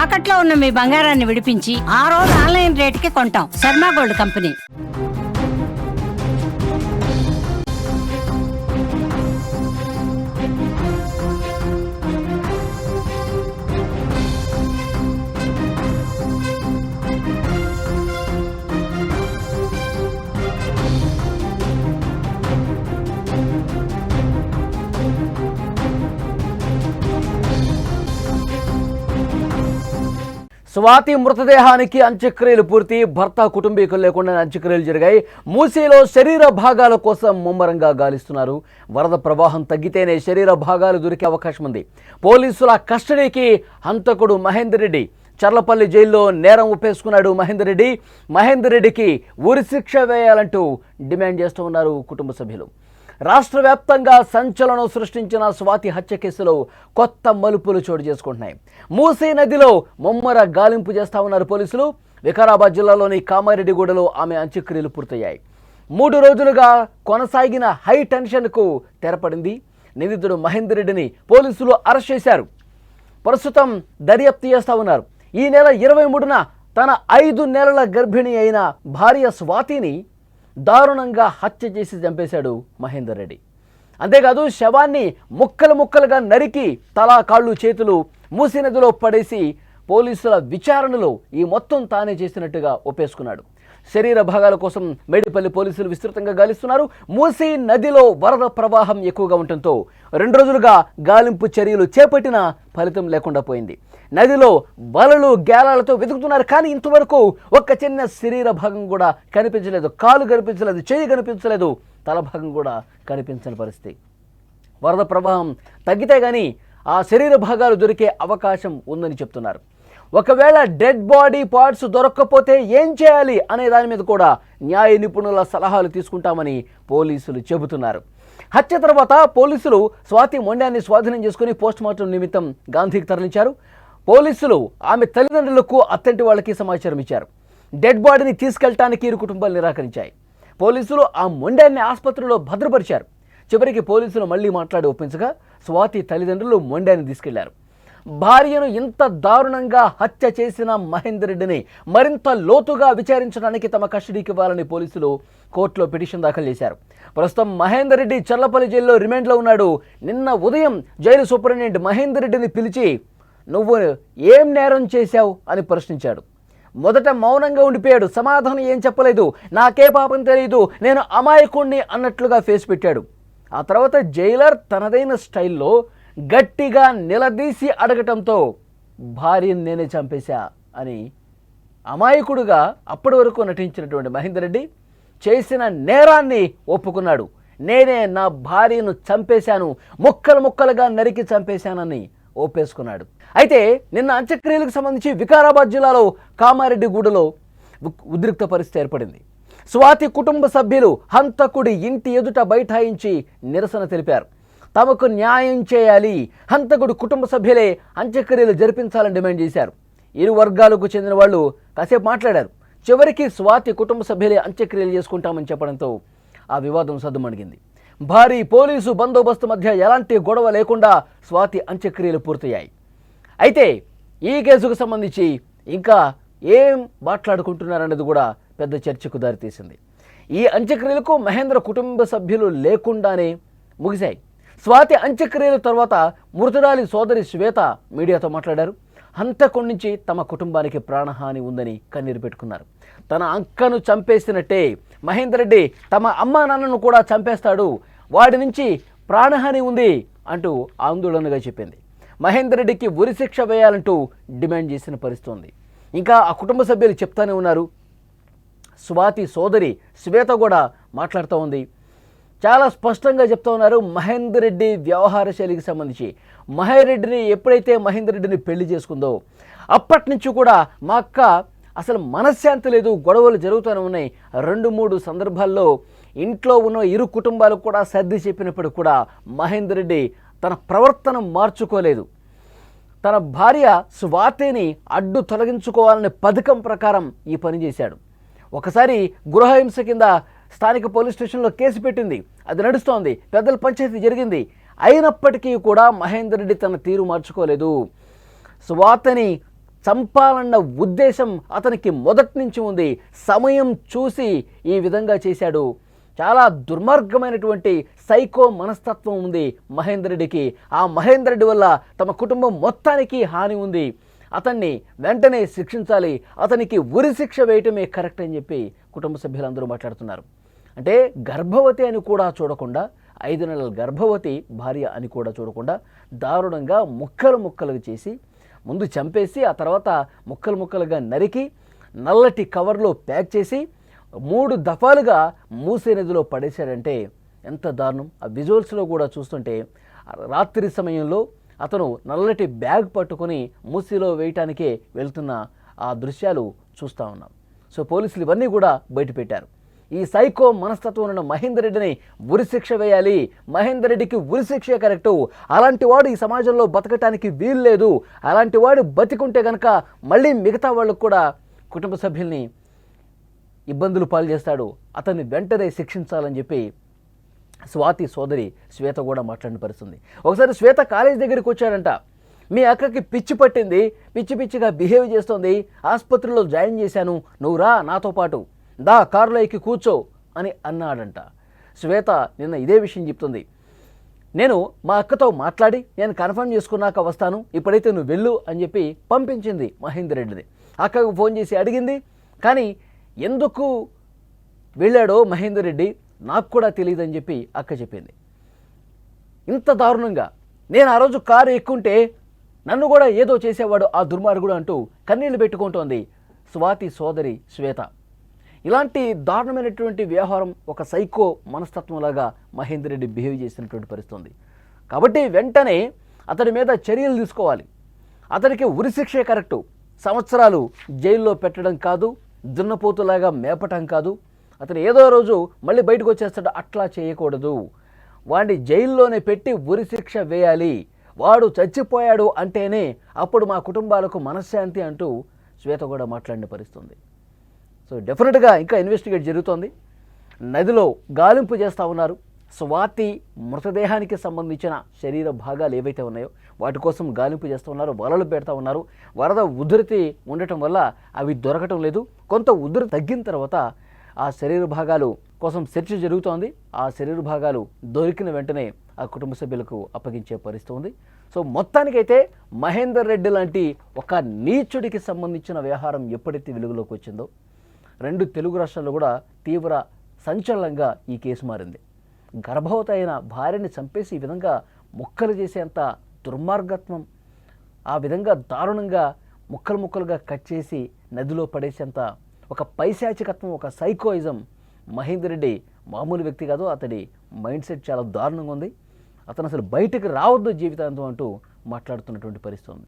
తాకట్లో ఉన్న మీ బంగారాన్ని విడిపించి ఆ రోజు ఆన్లైన్ రేటుకి కొంటాం. Sharma gold company. స్వాతి మృతదేహానికి అంత్యక్రియలు పూర్తి. భర్త కుటుంబీకులు లేకుండా అంత్యక్రియలు జరిగాయి. మూసీలో శరీర భాగాల కోసం ముమ్మరంగా గాలిస్తున్నారు. వరద ప్రవాహం తగ్గితేనే శరీర భాగాలు దొరికే అవకాశం ఉంది. పోలీసుల కస్టడీకి హంతకుడు మహేందర్ రెడ్డి. చర్లపల్లి జైల్లో నేరం ఒప్పేసుకున్నాడు మహేందర్ రెడ్డికి ఉరిశిక్ష వేయాలంటూ డిమాండ్ చేస్తూ ఉన్నారు కుటుంబ సభ్యులు. రాష్ట్ర వ్యాప్తంగా సంచలనం సృష్టించిన స్వాతి హత్య కేసులో కొత్త మలుపులు చోటు చేసుకుంటున్నాయి. మూసీ నదిలో ముమ్మర గాలింపు చేస్తా ఉన్నారు పోలీసులు. వికారాబాద్ జిల్లాలోని కామారెడ్డిగూడలో ఆమె అంత్యక్రియలు పూర్తయ్యాయి. 3 రోజులుగా కొనసాగిన హై టెన్షన్కు తెరపడింది. నిందితుడు మహేందర్ రెడ్డిని పోలీసులు అరెస్ట్ చేశారు. ప్రస్తుతం దర్యాప్తు చేస్తా ఉన్నారు. ఈ నెల 23న తన 5 నెలల గర్భిణి అయిన భార్య స్వాతిని దారుణంగా హత్య చేసి చంపేశాడు మహేందర్ రెడ్డి. అంతేకాదు శవాన్ని ముక్కలుగా నరికి తల కాళ్ళు చేతులు మూసీ నదిలో పడేసి పోలీసుల విచారణలో ఈ మొత్తం తానే చేసినట్టుగా ఒప్పేసుకున్నాడు. శరీర భాగాల కోసం మేడిపల్లి పోలీసులు విస్తృతంగా గాలిస్తున్నారు. మూసీ నదిలో వరద ప్రవాహం ఎక్కువగా ఉండటంతో 2 రోజులుగా గాలింపు చర్యలు చేపట్టిన ఫలితం లేకుండా పోయింది. నదిలో వలలు గేలాలతో వెతుకుతున్నారు. కానీ ఇంతవరకు ఒక్క చిన్న శరీర భాగం కూడా కనిపించలేదు. కాలు కనిపించలేదు, చెయ్యి కనిపించలేదు, తల భాగం కూడా కనిపించని పరిస్థితి. వరద ప్రవాహం తగ్గితే కానీ ఆ శరీర భాగాలు దొరికే అవకాశం ఉందని చెప్తున్నారు. ఒకవేళ డెడ్ బాడీ పార్ట్స్ దొరక్కపోతే ఏం చేయాలి అనే దాని మీద కూడా న్యాయ నిపుణుల సలహాలు తీసుకుంటామని పోలీసులు చెబుతున్నారు. హత్య తర్వాత పోలీసులు స్వాతి మొండాన్ని స్వాధీనం చేసుకుని పోస్టుమార్టం నిమిత్తం గాంధీకి తరలించారు. పోలీసులు ఆమె తల్లిదండ్రులకు అత్తంటి వాళ్ళకి సమాచారం ఇచ్చారు. డెడ్ బాడీని తీసుకెళ్లడానికి ఇరు కుటుంబాలు నిరాకరించాయి. పోలీసులు ఆ మొండాన్ని ఆసుపత్రిలో భద్రపరిచారు. చివరికి పోలీసులు మళ్ళీ మాట్లాడి ఒప్పించగా స్వాతి తల్లిదండ్రులు మొండాన్ని తీసుకెళ్లారు. భార్యను ఇంత దారుణంగా హత్య చేసిన మహేందర్ రెడ్డిని మరింత లోతుగా విచారించడానికి తమ కస్టడీకి ఇవ్వాలని పోలీసులు కోర్టులో పిటిషన్ దాఖలు చేశారు. ప్రస్తుతం మహేందర్ రెడ్డి చర్లపల్లి జైల్లో రిమాండ్లో ఉన్నాడు. నిన్న ఉదయం జైలు సూపరింటెండెంట్ మహేందర్ రెడ్డిని పిలిచి నువ్వు ఏం నేరం చేశావు అని ప్రశ్నించాడు. మొదట మౌనంగా ఉండిపోయాడు. సమాధానం ఏం చెప్పలేదు. నాకే పాపం తెలియదు, నేను అమాయకుణ్ణి అన్నట్లుగా ఫేస్ పెట్టాడు. ఆ తర్వాత జైలర్ తనదైన స్టైల్లో గట్టిగా నిలదీసి అడగటంతో భార్యను నేనే చంపేశా అని అమాయకుడుగా అప్పటి వరకు నటించినటువంటి మహేందర్ రెడ్డి చేసిన నేరాన్ని ఒప్పుకున్నాడు. నేనే నా భార్యను చంపేశాను, ముక్కలుగా నరికి చంపేశానని ఒప్పేసుకున్నాడు. అయితే నిన్న అంత్యక్రియలకు సంబంధించి వికారాబాద్ జిల్లాలో కామారెడ్డిగూడలో ఉద్రిక్త పరిస్థితి ఏర్పడింది. స్వాతి కుటుంబ సభ్యులు హంతకుడి ఇంటి ఎదుట బైఠాయించి నిరసన తెలిపారు. తమకు న్యాయం చేయాలి, హంతకుడి కుటుంబ సభ్యులే అంత్యక్రియలు జరిపించాలని డిమాండ్ చేశారు. ఇరు వర్గాలకు చెందిన వాళ్ళు కాసేపు మాట్లాడారు. చివరికి స్వాతి కుటుంబ సభ్యులే అంత్యక్రియలు చేసుకుంటామని చెప్పడంతో ఆ వివాదం సద్దుమణిగింది. భారీ పోలీసు బందోబస్తు మధ్య ఎలాంటి గొడవ లేకుండా స్వాతి అంత్యక్రియలు పూర్తయ్యాయి. అయితే ఈ కేసుకు సంబంధించి ఇంకా ఏం మాట్లాడుకుంటున్నారనేది కూడా పెద్ద చర్చకు దారితీసింది. ఈ అంత్యక్రియలకు మహేంద్ర కుటుంబ సభ్యులు లేకుండానే ముగిశాయి. స్వాతి అంత్యక్రియల తర్వాత మృతురాలి సోదరి శ్వేత మీడియాతో మాట్లాడారు. హంతకుడి నుంచి తమ కుటుంబానికి ప్రాణహాని ఉందని కన్నీరు పెట్టుకున్నారు. తన అక్కను చంపేసినట్టే మహేందర్ రెడ్డి తమ అమ్మా నాన్నను కూడా చంపేస్తాడు, వాడి నుంచి ప్రాణహాని ఉంది అంటూ ఆందోళనగా చెప్పింది. మహేందర్ రెడ్డికి ఉరిశిక్ష వేయాలంటూ డిమాండ్ చేసిన పరిస్థితి. ఇంకా ఆ కుటుంబ సభ్యులు చెప్తానే ఉన్నారు. స్వాతి సోదరి శ్వేత కూడా మాట్లాడుతూ ఉంది. చాలా స్పష్టంగా చెప్తా ఉన్నారు. మహేందర్ రెడ్డి వ్యవహార శైలికి సంబంధించి ఎప్పుడైతే మహేందర్ రెడ్డిని పెళ్లి చేసుకుందో అప్పటి నుంచి కూడా మా అక్క అసలు మనశ్శాంతి లేదు, గొడవలు జరుగుతూనే ఉన్నాయి. 2-3 సందర్భాల్లో ఇంట్లో ఉన్న ఇరు కుటుంబాలకు కూడా సర్ది చెప్పినప్పుడు కూడా మహేందర్ రెడ్డి తన ప్రవర్తన మార్చుకోలేదు. తన భార్య స్వాతిని అడ్డు తొలగించుకోవాలనే పథకం ప్రకారం ఈ పని చేశాడు. ఒకసారి గృహహింస కింద స్థానిక పోలీస్ స్టేషన్లో కేసు పెట్టింది, అది నడుస్తోంది, పెద్దల పంచాయతీ జరిగింది. అయినప్పటికీ కూడా మహేందర్ రెడ్డి తన తీరు మార్చుకోలేదు. స్వాతిని చంపాలన్న ఉద్దేశం అతనికి మొదటి నుంచి ఉంది. సమయం చూసి ఈ విధంగా చేశాడు. చాలా దుర్మార్గమైనటువంటి సైకో మనస్తత్వం ఉంది మహేందర్ రెడ్డికి. ఆ మహేందర్ రెడ్డి వల్ల తమ కుటుంబం మొత్తానికి హాని ఉంది. అతన్ని వెంటనే శిక్షించాలి, అతనికి ఉరి శిక్ష వేయటమే కరెక్ట్ అని చెప్పి కుటుంబ సభ్యులందరూ మాట్లాడుతున్నారు. అంటే గర్భవతి అని కూడా చూడకుండా, 5 నెలల గర్భవతి భార్య అని కూడా చూడకుండా దారుణంగా ముక్కలు ముక్కలుగా చేసి ముందు చంపేసి ఆ తర్వాత ముక్కలు ముక్కలుగా నరికి నల్లటి కవర్లో ప్యాక్ చేసి 3 దఫాలుగా మూసీ నదిలో పడేశాడంటే ఎంత దారుణం. ఆ విజువల్స్లో కూడా చూస్తుంటే రాత్రి సమయంలో అతను నల్లటి బ్యాగ్ పట్టుకొని మూసీలో వేయటానికే వెళ్తున్న ఆ దృశ్యాలు చూస్తూ ఉన్నాం. సో పోలీసులు ఇవన్నీ కూడా బయటపెట్టారు. ఈ సైకో మనస్తత్వం ఉన్న మహేందర్ రెడ్డిని ఉరిశిక్ష వేయాలి, మహేందర్ రెడ్డికి ఉరిశిక్షే కరెక్టు. అలాంటి వాడు ఈ సమాజంలో బతకటానికి వీలు లేదు. అలాంటి వాడు బతికుంటే కనుక మళ్ళీ మిగతా వాళ్ళకు కూడా కుటుంబ సభ్యుల్ని ఇబ్బందులు పాలు చేస్తాడు. అతన్ని వెంటనే శిక్షించాలని చెప్పి స్వాతి సోదరి శ్వేత కూడా మాట్లాడిన పరిస్థితుంది. ఒకసారి శ్వేత కాలేజ్ దగ్గరికి వచ్చాడంట. మీ అక్కకి పిచ్చి పట్టింది, పిచ్చి పిచ్చిగా బిహేవ్ చేస్తోంది, ఆసుపత్రిలో జాయిన్ చేశాను, నువ్వు రా నాతో పాటు, దా కారులో ఎక్కి కూర్చో అని అన్నాడంట. శ్వేత నిన్న ఇదే విషయం చెప్తుంది. నేను మా అక్కతో మాట్లాడి నేను కన్ఫర్మ్ చేసుకున్నాక వస్తాను, ఇప్పుడైతే నువ్వు వెళ్ళు అని చెప్పి పంపించింది మహేందర్ రెడ్డిని. అక్కకు ఫోన్ చేసి అడిగింది. కానీ ఎందుకు వెళ్ళాడో మహేందర్ రెడ్డి నాకు కూడా తెలియదని చెప్పి అక్క చెప్పింది. ఇంత దారుణంగా నేను ఆ రోజు కారు ఎక్కుంటే నన్ను కూడా ఏదో చేసేవాడు ఆ దుర్మార్గుడు అంటూ కన్నీళ్లు పెట్టుకుంటోంది స్వాతి సోదరి శ్వేత. ఇలాంటి దారుణమైనటువంటి వ్యవహారం ఒక సైకో మనస్తత్వంలాగా మహేందర్ రెడ్డి బిహేవ్ చేసినటువంటి పరిస్థితుంది. కాబట్టి వెంటనే అతడి మీద చర్యలు తీసుకోవాలి. అతనికి ఉరిశిక్షే కరెక్టు. సంవత్సరాలు జైల్లో పెట్టడం కాదు, దున్నపోతులాగా మేపటం కాదు. అతను ఏదో రోజు మళ్ళీ బయటకు వచ్చేస్తాడు, అట్లా చేయకూడదు. వాడిని జైల్లోనే పెట్టి ఉరిశిక్ష వేయాలి. వాడు చచ్చిపోయాడు అంటేనే అప్పుడు మా కుటుంబాలకు మనశ్శాంతి అంటూ శ్వేత కూడా మాట్లాడిన పరిస్థితుంది. సో డెఫినెట్గా ఇంకా ఇన్వెస్టిగేట్ జరుగుతోంది. నదిలో గాలింపు చేస్తూ ఉన్నారు. స్వాతి మృతదేహానికి సంబంధించిన శరీర భాగాలు ఏవైతే ఉన్నాయో వాటి కోసం గాలింపు చేస్తూ ఉన్నారు, వలలు పెడతా ఉన్నారు. వరద ఉధృతి ఉండటం వల్ల అవి దొరకటం లేదు. కొంత ఉధృతి తగ్గిన తర్వాత ఆ శరీర భాగాలు కోసం సెర్చ్ జరుగుతోంది. ఆ శరీర భాగాలు దొరికిన వెంటనే ఆ కుటుంబ సభ్యులకు అప్పగించే పరిస్థితి ఉంది. సో మొత్తానికైతే మహేందర్ రెడ్డి లాంటి ఒక నీచుడికి సంబంధించిన వ్యవహారం ఎప్పుడైతే వెలుగులోకి వచ్చిందో 2 తెలుగు రాష్ట్రాల్లో కూడా తీవ్ర సంచలనంగా ఈ కేసు మారింది. గర్భవతి అయిన భార్యని చంపేసి ఈ విధంగా ముక్కలు చేసేంత దుర్మార్గత్వం, ఆ విధంగా దారుణంగా ముక్కలు ముక్కలుగా కట్ చేసి నదిలో పడేసేంత ఒక పైశాచికత్వం, ఒక సైకోయిజం. మహేందర్ రెడ్డి మామూలు వ్యక్తి కాదు. అతడి మైండ్ సెట్ చాలా దారుణంగా ఉంది. అతను అసలు బయటకు రావద్దు జీవితాంతం అంటూ మాట్లాడుతున్నటువంటి పరిస్థితి ఉంది.